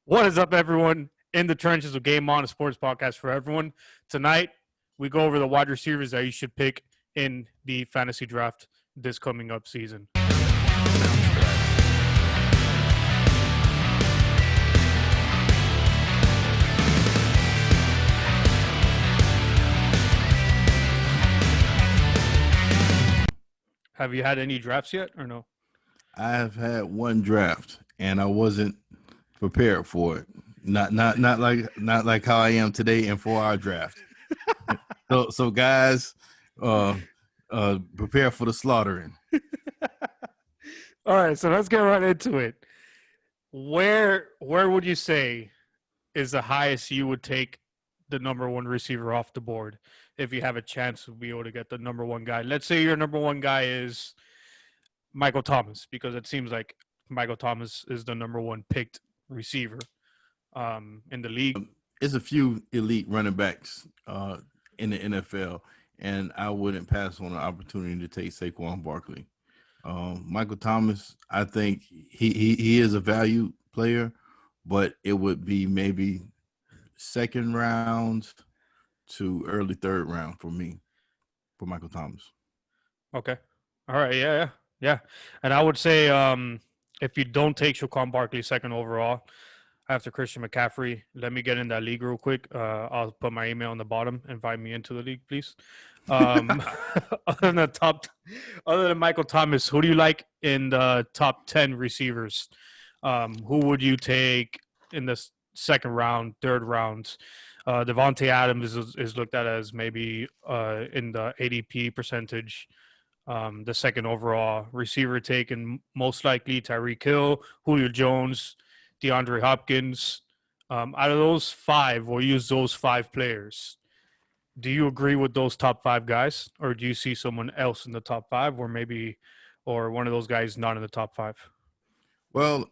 What is up, everyone? In the trenches of Game On, a sports podcast for everyone. Tonight, we go over the wide receivers that you should pick in the fantasy draft this coming up season. Have you had any drafts yet or no? I have had one draft and I wasn't prepared for it. Not like how I am today and for our draft. So guys, prepare for the slaughtering. All right, so let's get right into it. Where would you say is the highest you would take the number one receiver off the board if you have a chance to be able to get the number one guy? Let's say your number one guy is Michael Thomas, because it seems like Michael Thomas is the number one picked receiver in the league. There's a few elite running backs in the NFL, and I wouldn't pass on the opportunity to take Saquon Barkley. Michael Thomas, I think he is a value player, but it would be maybe second round to early third round for me, for Michael Thomas. Okay. All right. Yeah. And I would say if you don't take Saquon Barkley second overall after Christian McCaffrey, let me get in that league real quick. I'll put my email on the bottom. Invite me into the league, please. Other than Michael Thomas, who do you like in the top 10 receivers? Who would you take in the second round, third round? Devontae Adams is looked at as maybe in the ADP percentage, the second overall receiver taken, most likely Tyreek Hill, Julio Jones, DeAndre Hopkins. Out of those five, we'll use those five players. Do you agree with those top five guys, or do you see someone else in the top five, or one of those guys not in the top five? Well,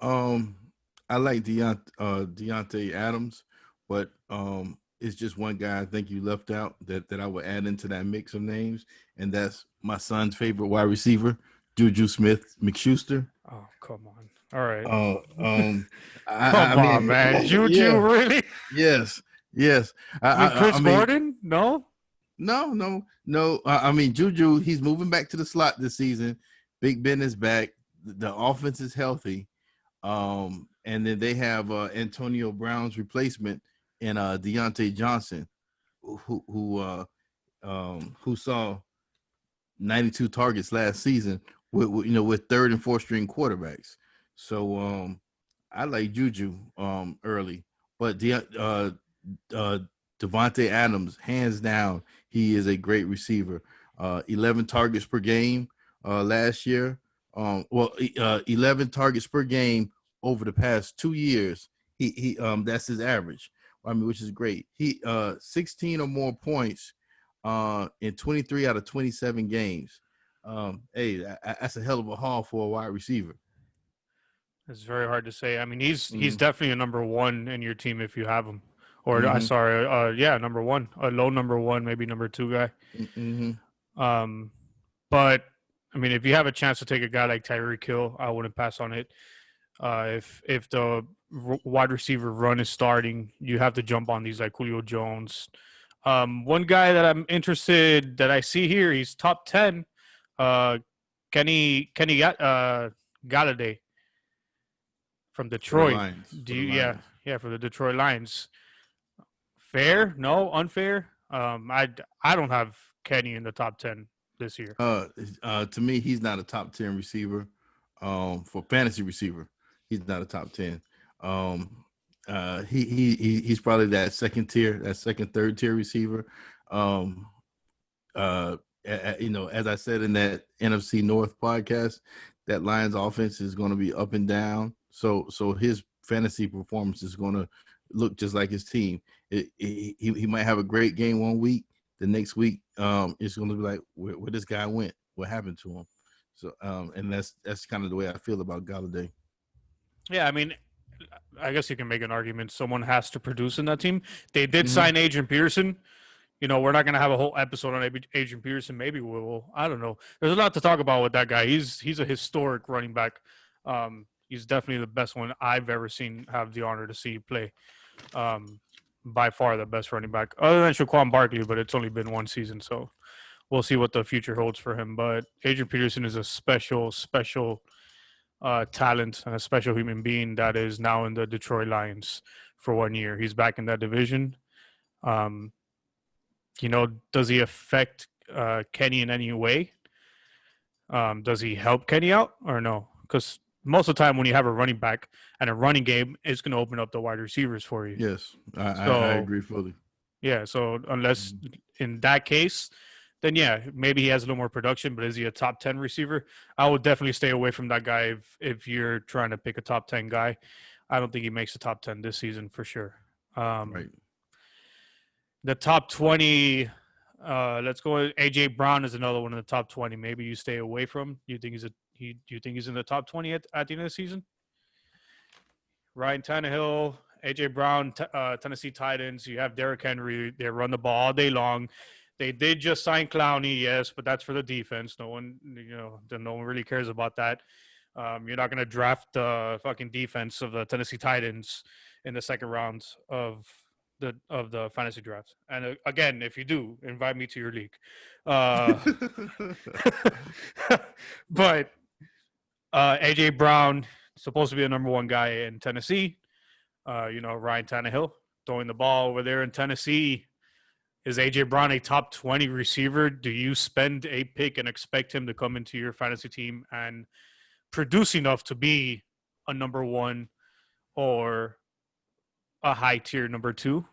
I like Deontay Adams, but it's just one guy I think you left out that I would add into that mix of names, and that's my son's favorite wide receiver, Juju Smith-Schuster. Oh, come on. All right. Come on, man. Juju, yeah, really? Yes. Chris Gordon? No? No. I mean, Juju, he's moving back to the slot this season. Big Ben is back. The offense is healthy. And then they have Antonio Brown's replacement in Deontay Johnson, who saw 92 targets last season with third and fourth string quarterbacks. So I like Juju early, but Devontae Adams, hands down, he is a great receiver. 11 targets per game last year. 11 targets per game over the past 2 years. He that's his average. I mean, which is great. He 16 or more points in 23 out of 27 games. Hey, that's a hell of a haul for a wide receiver. It's very hard to say. I mean, he's definitely a number one in your team if you have him. Or number one, a low number one, maybe number two guy. But I mean, if you have a chance to take a guy like Tyreek Hill, I wouldn't pass on it. If the wide receiver run is starting, you have to jump on these like Julio Jones. One guy that I'm interested that I see here, he's top 10. Kenny Golladay from Detroit. For the Detroit Lions. Fair? No? Unfair? I don't have Kenny in the top 10 this year. To me, he's not a top 10 receiver. For fantasy receiver, he's not a top 10. He's probably that third tier receiver. As I said in that NFC North podcast, that Lions offense is going to be up and down. So his fantasy performance is going to look just like his team. He might have a great game one week. The next week, it's going to be like, where this guy went? What happened to him? So, and that's kind of the way I feel about Golladay. Yeah, I mean, I guess you can make an argument. Someone has to produce in that team. They did sign Adrian Peterson. You know, we're not going to have a whole episode on Adrian Peterson. Maybe we will. I don't know. There's a lot to talk about with that guy. He's a historic running back. He's definitely the best one I've ever seen have the honor to see play. By far the best running back, other than Shaquan Barkley, but it's only been one season, so we'll see what the future holds for him. But Adrian Peterson is a special talent and a special human being that is now in the Detroit Lions for 1 year. He's back in that division. Um, does he affect Kenny in any way? Does he help Kenny out or no? Because most of the time when you have a running back and a running game, it's going to open up the wide receivers for you. Yes, I agree fully. Yeah, so unless in that case, then yeah, maybe he has a little more production, but is he a top 10 receiver? I would definitely stay away from that guy if you're trying to pick a top 10 guy. I don't think he makes the top 10 this season for sure. Right. The top 20, let's go with AJ Brown is another one in the top 20. Maybe you stay away from. Do you think he's in the top 20 at the end of the season? Ryan Tannehill, AJ Brown, Tennessee Titans. You have Derrick Henry. They run the ball all day long. They did just sign Clowney, yes, but that's for the defense. No one really cares about that. You're not going to draft the fucking defense of the Tennessee Titans in the second round of the fantasy draft. And again, if you do, invite me to your league. But AJ Brown supposed to be the number one guy in Tennessee. Ryan Tannehill throwing the ball over there in Tennessee. Is AJ Brown a top 20 receiver? Do you spend a pick and expect him to come into your fantasy team and produce enough to be a number one or a high tier number two?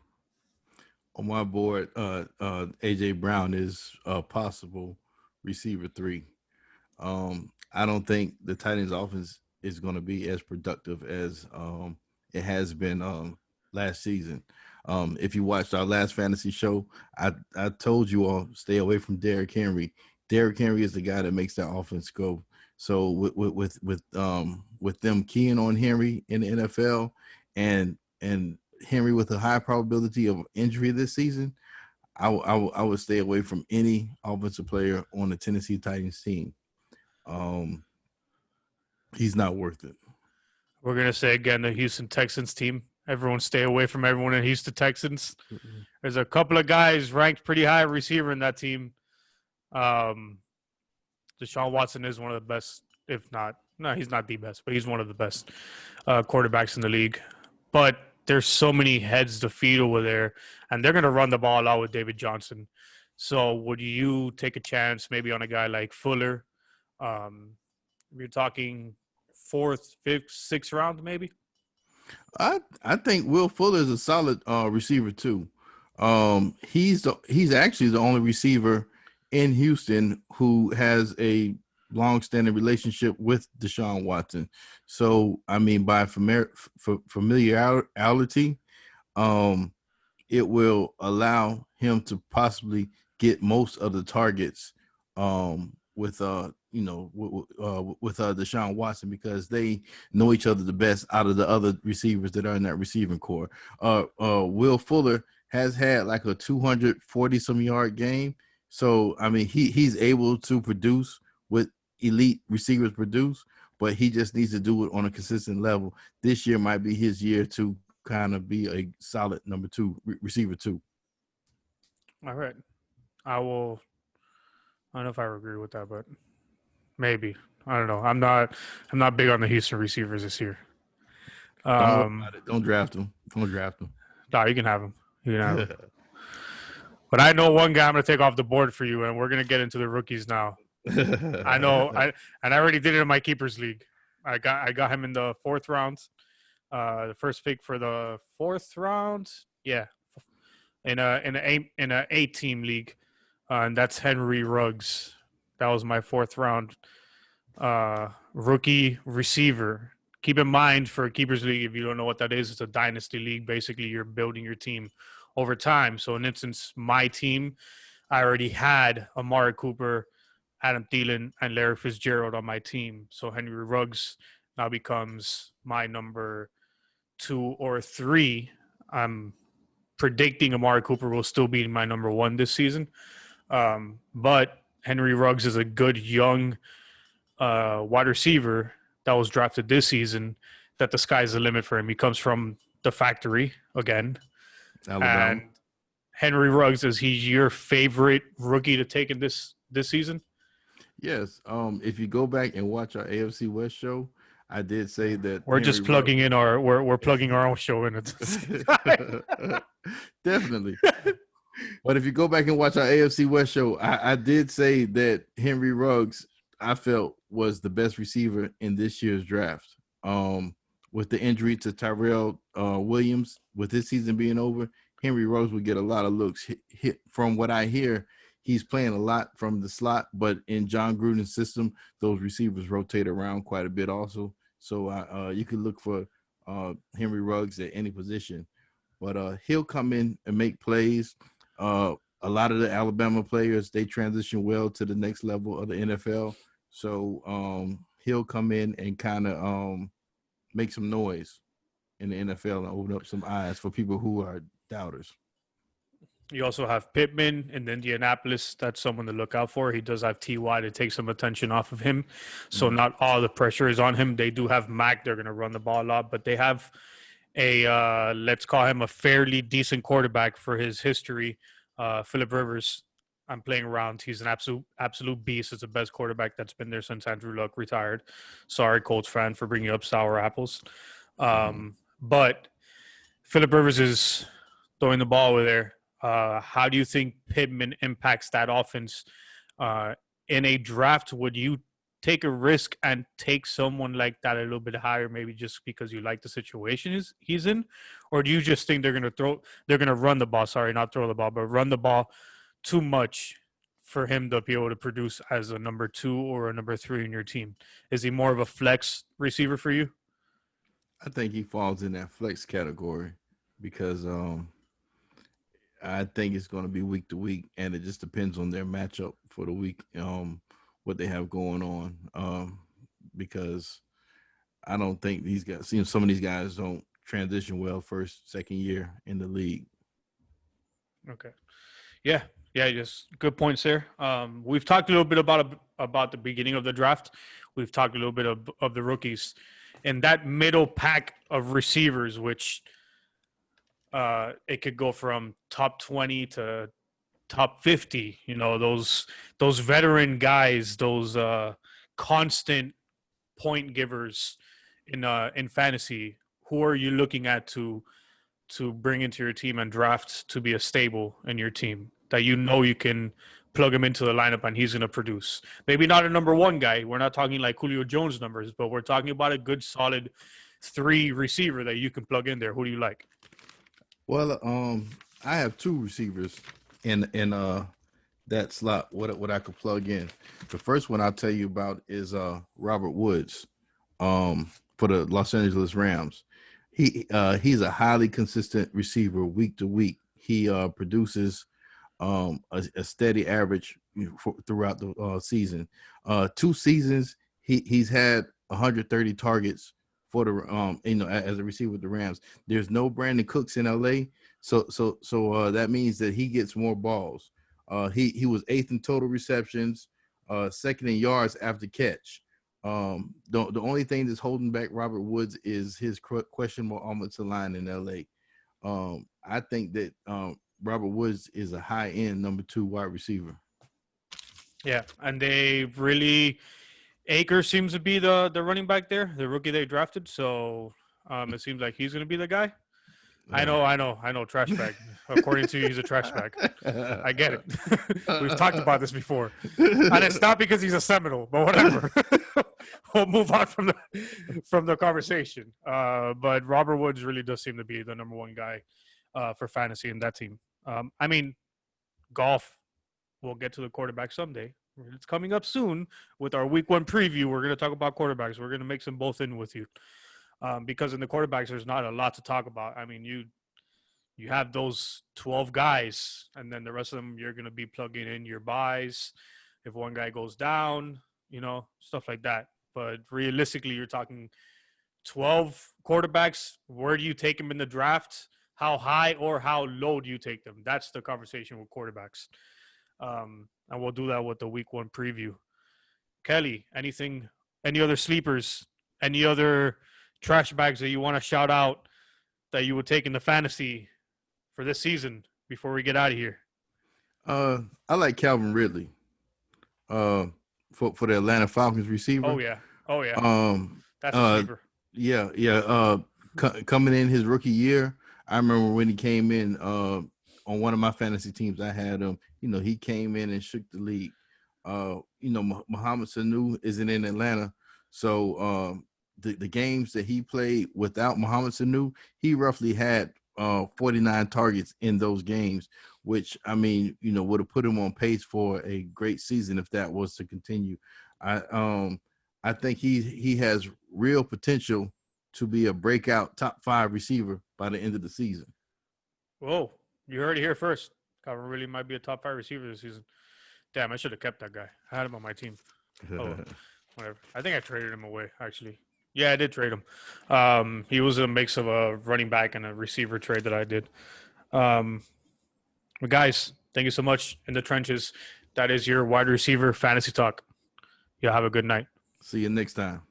On my board, AJ Brown is a possible receiver 3. I don't think the Titans offense is going to be as productive as it has been last season. If you watched our last fantasy show, I told you all stay away from Derrick Henry. Derrick Henry is the guy that makes that offense go. So with them keying on Henry in the NFL and Henry with a high probability of injury this season, I would stay away from any offensive player on the Tennessee Titans team. He's not worth it. We're going to say again, the Houston Texans team. Everyone stay away from everyone in Houston Texans. Mm-hmm. There's a couple of guys ranked pretty high receiver in that team. Deshaun Watson is one of the best, if not, no, he's not the best, but he's one of the best quarterbacks in the league. But there's so many heads to feed over there, and they're going to run the ball out with David Johnson. So would you take a chance maybe on a guy like Fuller? You're talking 4th, 5th, 6th round maybe? I think Will Fuller is a solid receiver too. He's actually the only receiver in Houston who has a long-standing relationship with Deshaun Watson. So I mean, by familiarity, it will allow him to possibly get most of the targets with Deshaun Watson, because they know each other the best out of the other receivers that are in that receiving core. Will Fuller has had like a 240 some yard game. So, I mean, he's able to produce what elite receivers produce, but he just needs to do it on a consistent level. This year might be his year to kind of be a solid number 2 receiver 2. All right. I don't know if I agree with that, but maybe. I don't know. I'm not big on the Houston receivers this year. Don't worry about it. Don't draft them. No, you can have them. But I know one guy I'm going to take off the board for you, and we're going to get into the rookies now. I know. I already did it in my keepers league. I got him in the 4th round. The first pick for the 4th round. Yeah, in a 8-team league, and that's Henry Ruggs. That was my 4th round rookie receiver. Keep in mind, for a keepers league, if you don't know what that is, it's a dynasty league. Basically, you're building your team over time. So, in instance, my team, I already had Amari Cooper, Adam Thielen, and Larry Fitzgerald on my team. So Henry Ruggs now becomes my number 2 or 3. I'm predicting Amari Cooper will still be my number 1 this season. But Henry Ruggs is a good young wide receiver that was drafted this season that the sky's the limit for him. He comes from the factory again. Alabama. And Henry Ruggs, is he your favorite rookie to take in this season? Yes. If you go back and watch our AFC West show, I did say that We're just plugging in we're plugging our own show in it. Definitely. But if you go back and watch our AFC West show, I did say that Henry Ruggs, I felt, was the best receiver in this year's draft. With the injury to Tyrell Williams, with his season being over, Henry Ruggs would get a lot of looks. Hit from what I hear, he's playing a lot from the slot, but in John Gruden's system, those receivers rotate around quite a bit also. So you could look for Henry Ruggs at any position. But he'll come in and make plays. A lot of the Alabama players, they transition well to the next level of the NFL. So he'll come in and kind of make some noise in the NFL and open up some eyes for people who are doubters. You also have Pittman in Indianapolis. That's someone to look out for. He does have T.Y. to take some attention off of him. So not all the pressure is on him. They do have Mac. They're going to run the ball a lot, but they have a, let's call him a fairly decent quarterback for his history. Phillip Rivers, I'm playing around. He's an absolute beast. It's the best quarterback that's been there since Andrew Luck retired. Sorry, Colts fan, for bringing up sour apples. But Phillip Rivers is throwing the ball over there. How do you think Pittman impacts that offense in a draft? Would you take a risk and take someone like that a little bit higher, maybe just because you like the situation he's in, or do you just think they're gonna run the ball? Sorry, not throw the ball, but run the ball too much for him to be able to produce as a number 2 or a number 3 in your team? Is he more of a flex receiver for you? I think he falls in that flex category because I think it's going to be week to week, and it just depends on their matchup for the week, what they have going on. Because I don't think these guys, some of these guys don't transition well first, second year in the league. Okay. Yeah. Just good points there. We've talked a little bit about the beginning of the draft. We've talked a little bit of the rookies and that middle pack of receivers, which it could go from top 20 to top 50. You know, those veteran guys, those constant point givers in fantasy. Who are you looking at to bring into your team and draft to be a stable in your team that you know you can plug him into the lineup and he's going to produce? Maybe not a number 1 guy. We're not talking like Julio Jones numbers, but we're talking about a good, solid 3 receiver that you can plug in there. Who do you like? Well, I have 2 receivers in that slot. What I could plug in. The first one I'll tell you about is Robert Woods, for the Los Angeles Rams. He's a highly consistent receiver week to week. He produces a steady average throughout the season. 2 seasons he's had 130 targets for the as a receiver with the Rams. There's no Brandon Cooks in LA, so that means that he gets more balls. He was 8th in total receptions, 2nd in yards after catch. The only thing that's holding back Robert Woods is his questionable offensive line in LA. I think that Robert Woods is a high-end number 2 wide receiver. Yeah, and they really Akers seems to be the running back there, the rookie they drafted. So it seems like he's going to be the guy. I know, trash bag. According to you, he's a trash bag. I get it. We've talked about this before. And it's not because he's a Seminole, but whatever. We'll move on from the conversation. But Robert Woods really does seem to be the number 1 guy for fantasy in that team. I mean, golf, we'll get to the quarterback someday. It's coming up soon with our week 1 preview. We're going to talk about quarterbacks. We're going to mix them both in with you. Because in the quarterbacks, there's not a lot to talk about. I mean, you have those 12 guys, and then the rest of them, you're going to be plugging in your buys. If one guy goes down, stuff like that. But realistically, you're talking 12 quarterbacks. Where do you take them in the draft? How high or how low do you take them? That's the conversation with quarterbacks. And we'll do that with the week 1 preview. Kelly, any other sleepers any other trash bags that you want to shout out that you would take in the fantasy for this season before we get out of here? I like Calvin Ridley. Uh, for the Atlanta Falcons Oh receiver. yeah, oh yeah, Um, that's a uh, sleeper. yeah, yeah. Coming in his rookie year, I remember when he came in. On one of my fantasy teams, I had him. He came in and shook the league. Muhammad Sanu isn't in Atlanta, so the games that he played without Muhammad Sanu, he roughly had 49 targets in those games, which would have put him on pace for a great season if that was to continue. I think he has real potential to be a breakout top 5 receiver by the end of the season. Whoa, you heard it here first. Calvin really might be a top 5 receiver this season. Damn, I should have kept that guy. I had him on my team. Oh, whatever. I think I traded him away, actually. Yeah, I did trade him. He was a mix of a running back and a receiver trade that I did. But guys, thank you so much in the trenches. That is your wide receiver fantasy talk. Y'all have a good night. See you next time.